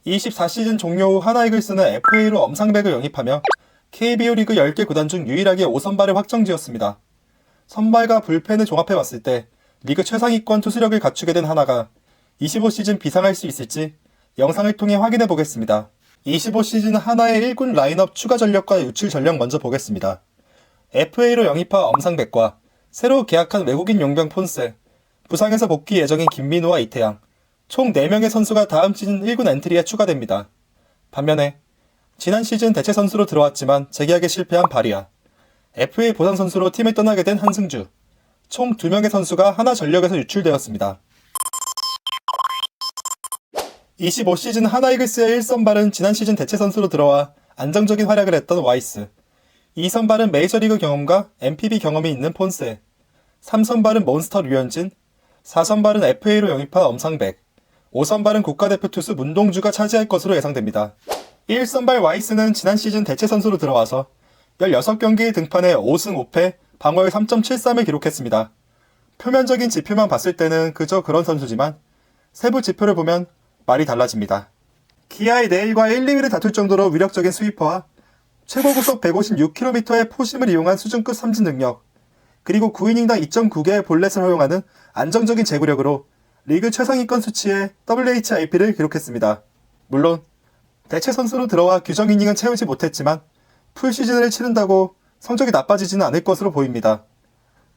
24시즌 종료 후 하나이글스는 FA로 엄상백을 영입하며 KBO 리그 10개 구단 중 유일하게 5선발을 확정지었습니다. 선발과 불펜을 종합해봤을 때 리그 최상위권 투수력을 갖추게 된 하나가 25시즌 비상할 수 있을지 영상을 통해 확인해보겠습니다. 25시즌 하나의 1군 라인업 추가 전력과 유출 전력 먼저 보겠습니다. FA로 영입한 엄상백과 새로 계약한 외국인 용병 폰세, 부상에서 복귀 예정인 김민우와 이태양, 총 4명의 선수가 다음 시즌 1군 엔트리에 추가됩니다. 반면에 지난 시즌 대체 선수로 들어왔지만 재계약에 실패한 바리아, FA 보상 선수로 팀을 떠나게 된 한승주, 총 2명의 선수가 하나 전력에서 유출되었습니다. 25시즌 하나이글스의 1선발은 지난 시즌 대체 선수로 들어와 안정적인 활약을 했던 와이스, 2선발은 메이저리그 경험과 NPB 경험이 있는 폰세, 3선발은 몬스터 류현진, 4선발은 FA로 영입한 엄상백, 5선발은 국가대표 투수 문동주가 차지할 것으로 예상됩니다. 1선발 와이스는 지난 시즌 대체 선수로 들어와서 16경기에 등판해 5승 5패, 방어율 3.73을 기록했습니다. 표면적인 지표만 봤을 때는 그저 그런 선수지만 세부 지표를 보면 말이 달라집니다. 기아의 내일과 1, 2위를 다툴 정도로 위력적인 스위퍼와 최고 구속 156km의 포심을 이용한 수준급 삼진 능력, 그리고 9이닝당 2.9개의 볼넷을 허용하는 안정적인 제구력으로 리그 최상위권 수치의 WHIP를 기록했습니다. 물론 대체 선수로 들어와 규정 이닝은 채우지 못했지만 풀시즌을 치른다고 성적이 나빠지지는 않을 것으로 보입니다.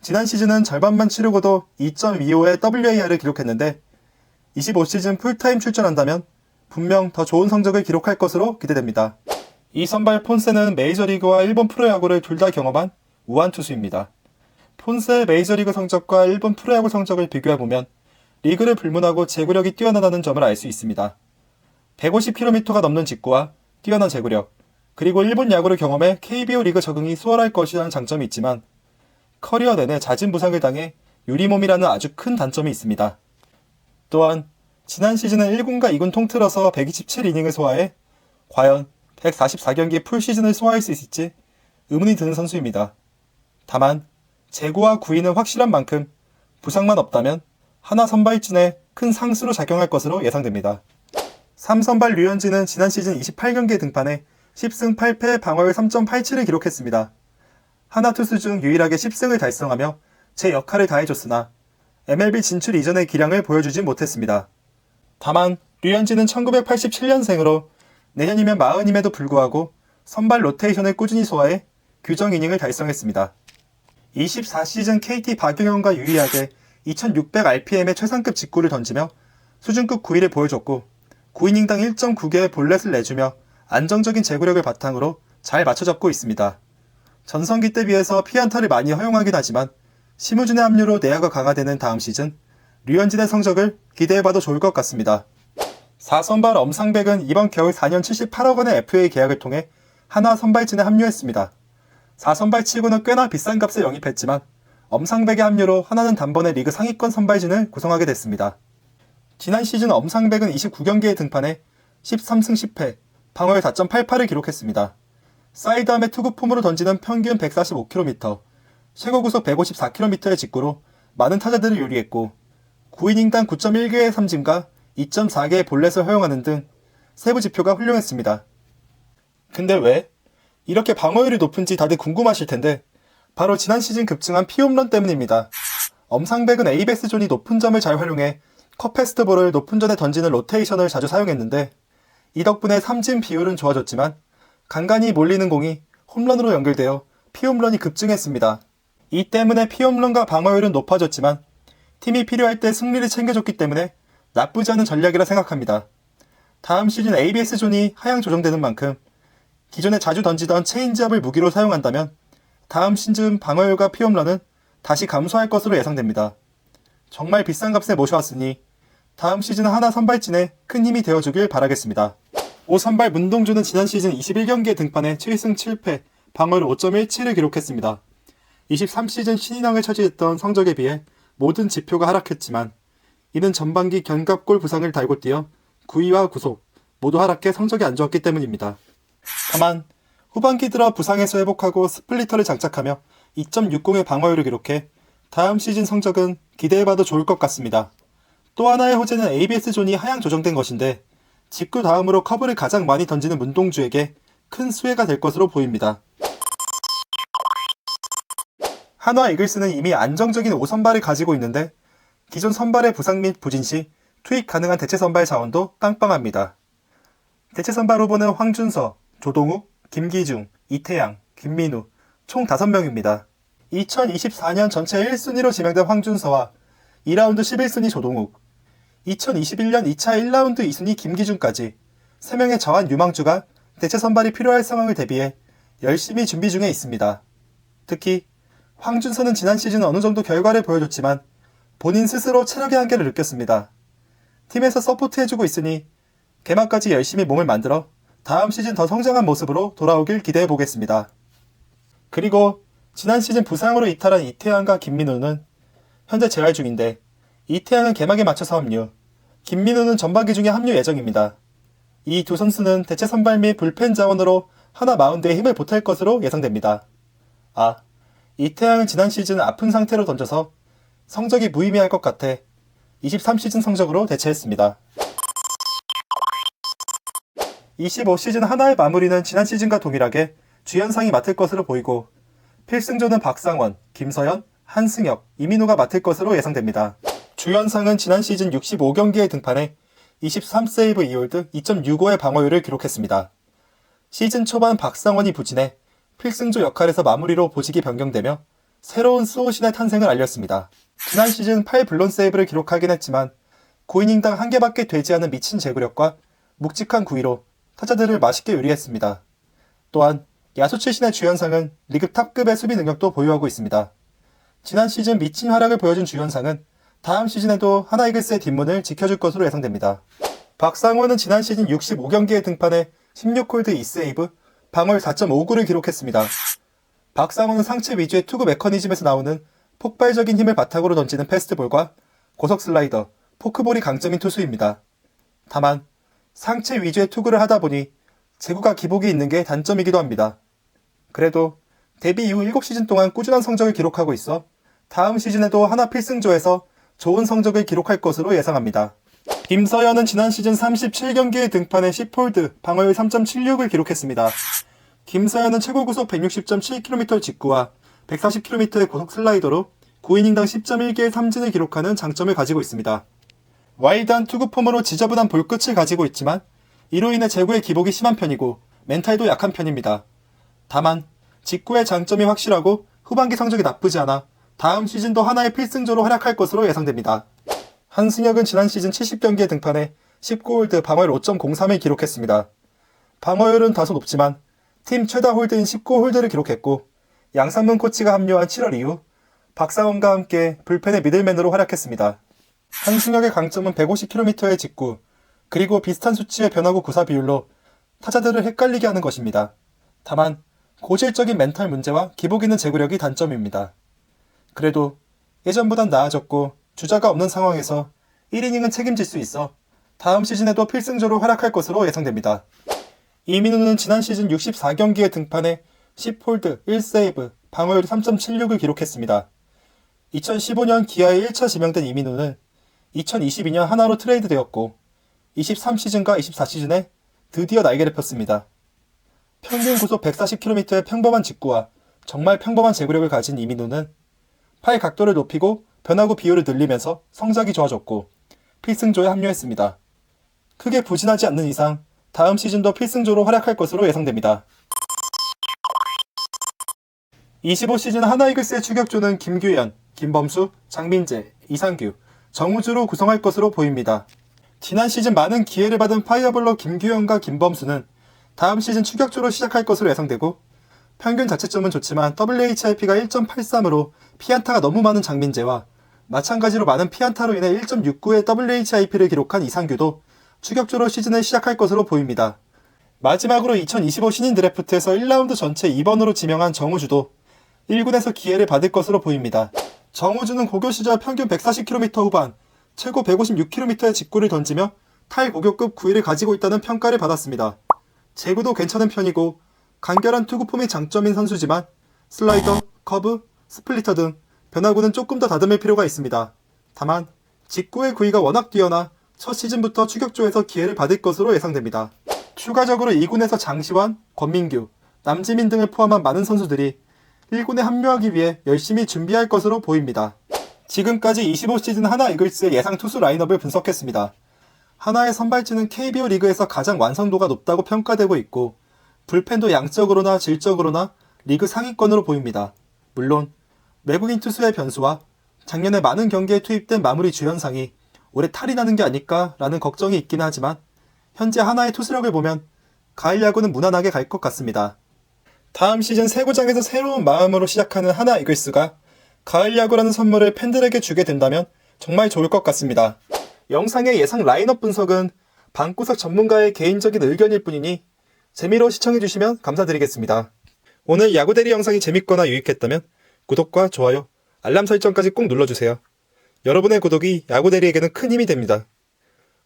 지난 시즌은 절반만 치르고도 2.25의 WAR을 기록했는데 25시즌 풀타임 출전한다면 분명 더 좋은 성적을 기록할 것으로 기대됩니다. 이 선발 폰세는 메이저리그와 일본 프로야구를 둘 다 경험한 우한 투수입니다. 폰세의 메이저리그 성적과 일본 프로야구 성적을 비교해보면 리그를 불문하고 제구력이 뛰어나다는 점을 알 수 있습니다. 150km가 넘는 직구와 뛰어난 제구력, 그리고 일본 야구를 경험해 KBO 리그 적응이 수월할 것이라는 장점이 있지만 커리어 내내 잦은 부상을 당해 유리몸이라는 아주 큰 단점이 있습니다. 또한 지난 시즌은 1군과 2군 통틀어서 127이닝을 소화해 과연 144경기 풀시즌을 소화할 수 있을지 의문이 드는 선수입니다. 다만 제구와 구위는 확실한 만큼 부상만 없다면 하나 선발진에 큰 상수로 작용할 것으로 예상됩니다. 3선발 류현진은 지난 시즌 28경기에 등판해 10승 8패 방어율 3.87을 기록했습니다. 하나 투수 중 유일하게 10승을 달성하며 제 역할을 다해줬으나 MLB 진출 이전의 기량을 보여주지 못했습니다. 다만 류현진은 1987년생으로 내년이면 40임에도 불구하고 선발 로테이션을 꾸준히 소화해 규정 이닝을 달성했습니다. 24시즌 KT 박용현과 유의하게 2600rpm의 최상급 직구를 던지며 수준급 구위를 보여줬고 9이닝당 1.9개의 볼넷을 내주며 안정적인 제구력을 바탕으로 잘 맞춰잡고 있습니다. 전성기 때 비해서 피안타를 많이 허용하긴 하지만 심우준의 합류로 내야가 강화되는 다음 시즌 류현진의 성적을 기대해봐도 좋을 것 같습니다. 4선발 엄상백은 이번 겨울 4년 78억 원의 FA 계약을 통해 하나 선발진에 합류했습니다. 4선발 치고는 꽤나 비싼 값에 영입했지만 엄상백의 합류로 하나는 단번에 리그 상위권 선발진을 구성하게 됐습니다. 지난 시즌 엄상백은 29경기에 등판해 13승 10패, 방어율 4.88을 기록했습니다. 사이드암의 투구폼으로 던지는 평균 145km, 최고구속 154km의 직구로 많은 타자들을 요리했고 9이닝당 9.1개의 삼진과 2.4개의 볼넷을 허용하는 등 세부 지표가 훌륭했습니다. 근데 왜 이렇게 방어율이 높은지 다들 궁금하실 텐데 바로 지난 시즌 급증한 피홈런 때문입니다. 엄상백은 ABS 존이 높은 점을 잘 활용해 컵페스트볼을 높은 존에 던지는 로테이션을 자주 사용했는데 이 덕분에 삼진 비율은 좋아졌지만 간간히 몰리는 공이 홈런으로 연결되어 피홈런이 급증했습니다. 이 때문에 피홈런과 방어율은 높아졌지만 팀이 필요할 때 승리를 챙겨줬기 때문에 나쁘지 않은 전략이라 생각합니다. 다음 시즌 ABS 존이 하향 조정되는 만큼 기존에 자주 던지던 체인지업을 무기로 사용한다면 다음 시즌 방어율과 피홈런은 다시 감소할 것으로 예상됩니다. 정말 비싼 값에 모셔왔으니 다음 시즌 하나 선발진에 큰 힘이 되어주길 바라겠습니다. 5선발 문동주는 지난 시즌 21경기에 등판해 7승 7패, 방어율 5.17을 기록했습니다. 23시즌 신인왕을 차지했던 성적에 비해 모든 지표가 하락했지만 이는 전반기 견갑골 부상을 달고 뛰어 구위와 구속 모두 하락해 성적이 안 좋았기 때문입니다. 다만 후반기 들어 부상에서 회복하고 스플리터를 장착하며 2.60의 방어율을 기록해 다음 시즌 성적은 기대해봐도 좋을 것 같습니다. 또 하나의 호재는 ABS 존이 하향 조정된 것인데 직구 다음으로 커브를 가장 많이 던지는 문동주에게 큰 수혜가 될 것으로 보입니다. 한화 이글스는 이미 안정적인 5선발을 가지고 있는데 기존 선발의 부상 및 부진 시 투입 가능한 대체 선발 자원도 빵빵합니다. 대체 선발 후보는 황준서, 조동욱, 김기중, 이태양, 김민우 총 5명입니다. 2024년 전체 1순위로 지명된 황준서와 2라운드 11순위 조동욱, 2021년 2차 1라운드 2순위 김기중까지 3명의 저한 유망주가 대체 선발이 필요할 상황을 대비해 열심히 준비 중에 있습니다. 특히 황준서는 지난 시즌 어느 정도 결과를 보여줬지만 본인 스스로 체력의 한계를 느꼈습니다. 팀에서 서포트해주고 있으니 개막까지 열심히 몸을 만들어 다음 시즌 더 성장한 모습으로 돌아오길 기대해보겠습니다. 그리고 지난 시즌 부상으로 이탈한 이태양과 김민우는 현재 재활 중인데 이태양은 개막에 맞춰서 합류, 김민우는 전반기 중에 합류 예정입니다. 이 두 선수는 대체 선발 및 불펜 자원으로 하나 마운드에 힘을 보탤 것으로 예상됩니다. 이태양은 지난 시즌 아픈 상태로 던져서 성적이 무의미할 것 같아 23시즌 성적으로 대체했습니다. 25시즌 하나의 마무리는 지난 시즌과 동일하게 주연상이 맡을 것으로 보이고 필승조는 박상원, 김서현, 한승혁, 이민우가 맡을 것으로 예상됩니다. 주연상은 지난 시즌 65경기에 등판해 23세이브 2홀드 2.65의 방어율을 기록했습니다. 시즌 초반 박상원이 부진해 필승조 역할에서 마무리로 보직이 변경되며 새로운 수호신의 탄생을 알렸습니다. 지난 시즌 8블론 세이브를 기록하긴 했지만 9이닝당 1개밖에 되지 않은 미친 제구력과 묵직한 구위로 타자들을 맛있게 요리했습니다. 또한 야수 출신의 주연상은 리그 탑급의 수비 능력도 보유하고 있습니다. 지난 시즌 미친 활약을 보여준 주연상은 다음 시즌에도 하나이글스의 뒷문을 지켜줄 것으로 예상됩니다. 박상원은 지난 시즌 65경기에 등판해 16홀드 2세이브, 방어율 4.59를 기록했습니다. 박상원은 상체 위주의 투구 메커니즘에서 나오는 폭발적인 힘을 바탕으로 던지는 패스트볼과 고속 슬라이더, 포크볼이 강점인 투수입니다. 다만 상체 위주의 투구를 하다 보니 제구가 기복이 있는 게 단점이기도 합니다. 그래도 데뷔 이후 7시즌 동안 꾸준한 성적을 기록하고 있어 다음 시즌에도 하나 필승조에서 좋은 성적을 기록할 것으로 예상합니다. 김서현은 지난 시즌 37경기에 등판해 10홀드, 방어율 3.76을 기록했습니다. 김서현은 최고 구속 160.7km 직구와 140km의 고속 슬라이더로 9이닝당 10.1개의 삼진을 기록하는 장점을 가지고 있습니다. 와일드한 투구 폼으로 지저분한 볼끝을 가지고 있지만 이로 인해 제구의 기복이 심한 편이고 멘탈도 약한 편입니다. 다만 직구의 장점이 확실하고 후반기 성적이 나쁘지 않아 다음 시즌도 하나의 필승조로 활약할 것으로 예상됩니다. 한승혁은 지난 시즌 70경기에 등판해 19홀드 방어율 5.03을 기록했습니다. 방어율은 다소 높지만 팀 최다 홀드인 19홀드를 기록했고 양상문 코치가 합류한 7월 이후 박상원과 함께 불펜의 미들맨으로 활약했습니다. 한승혁의 강점은 150km의 직구, 그리고 비슷한 수치의 변화구 구사 비율로 타자들을 헷갈리게 하는 것입니다. 다만 고질적인 멘탈 문제와 기복 있는 제구력이 단점입니다. 그래도 예전보단 나아졌고 주자가 없는 상황에서 1이닝은 책임질 수 있어 다음 시즌에도 필승조로 활약할 것으로 예상됩니다. 이민우는 지난 시즌 64경기에 등판해 10홀드, 1세이브, 방어율 3.76을 기록했습니다. 2015년 기아에 1차 지명된 이민우는 2022년 하나로 트레이드되었고 23시즌과 24시즌에 드디어 날개를 폈습니다. 평균 구속 140km의 평범한 직구와 정말 평범한 제구력을 가진 이민우는 팔 각도를 높이고 변화구 비율을 늘리면서 성적이 좋아졌고 필승조에 합류했습니다. 크게 부진하지 않는 이상 다음 시즌도 필승조로 활약할 것으로 예상됩니다. 25시즌 하나이글스의 추격조는 김규현, 김범수, 장민재, 이상규, 정우주로 구성할 것으로 보입니다. 지난 시즌 많은 기회를 받은 파이어볼러 김규현과 김범수는 다음 시즌 추격조로 시작할 것으로 예상되고 평균 자책점은 좋지만 WHIP가 1.83으로 피안타가 너무 많은 장민재와 마찬가지로 많은 피안타로 인해 1.69의 WHIP를 기록한 이상규도 추격조로 시즌을 시작할 것으로 보입니다. 마지막으로 2025 신인 드래프트에서 1라운드 전체 2번으로 지명한 정우주도 1군에서 기회를 받을 것으로 보입니다. 정우주는 고교 시절 평균 140km 후반, 최고 156km의 직구를 던지며 탈고교급 구위를 가지고 있다는 평가를 받았습니다. 제구도 괜찮은 편이고 간결한 투구 폼이 장점인 선수지만 슬라이더, 커브, 스플리터 등 변화구는 조금 더 다듬을 필요가 있습니다. 다만 직구의 구위가 워낙 뛰어나 첫 시즌부터 추격조에서 기회를 받을 것으로 예상됩니다. 추가적으로 2군에서 장시환, 권민규, 남지민 등을 포함한 많은 선수들이 1군에 합류하기 위해 열심히 준비할 것으로 보입니다. 지금까지 25시즌 하나 이글스의 예상 투수 라인업을 분석했습니다. 하나의 선발진은 KBO 리그에서 가장 완성도가 높다고 평가되고 있고 불펜도 양적으로나 질적으로나 리그 상위권으로 보입니다. 물론 외국인 투수의 변수와 작년에 많은 경기에 투입된 마무리 주연상이 올해 탈이 나는 게 아닐까라는 걱정이 있긴 하지만 현재 하나의 투수력을 보면 가을 야구는 무난하게 갈 것 같습니다. 다음 시즌 새 구장에서 새로운 마음으로 시작하는 하나 이글스가 가을 야구라는 선물을 팬들에게 주게 된다면 정말 좋을 것 같습니다. 영상의 예상 라인업 분석은 방구석 전문가의 개인적인 의견일 뿐이니 재미로 시청해주시면 감사드리겠습니다. 오늘 야구대리 영상이 재밌거나 유익했다면 구독과 좋아요, 알람 설정까지 꼭 눌러주세요. 여러분의 구독이 야구대리에게는 큰 힘이 됩니다.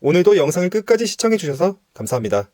오늘도 영상을 끝까지 시청해주셔서 감사합니다.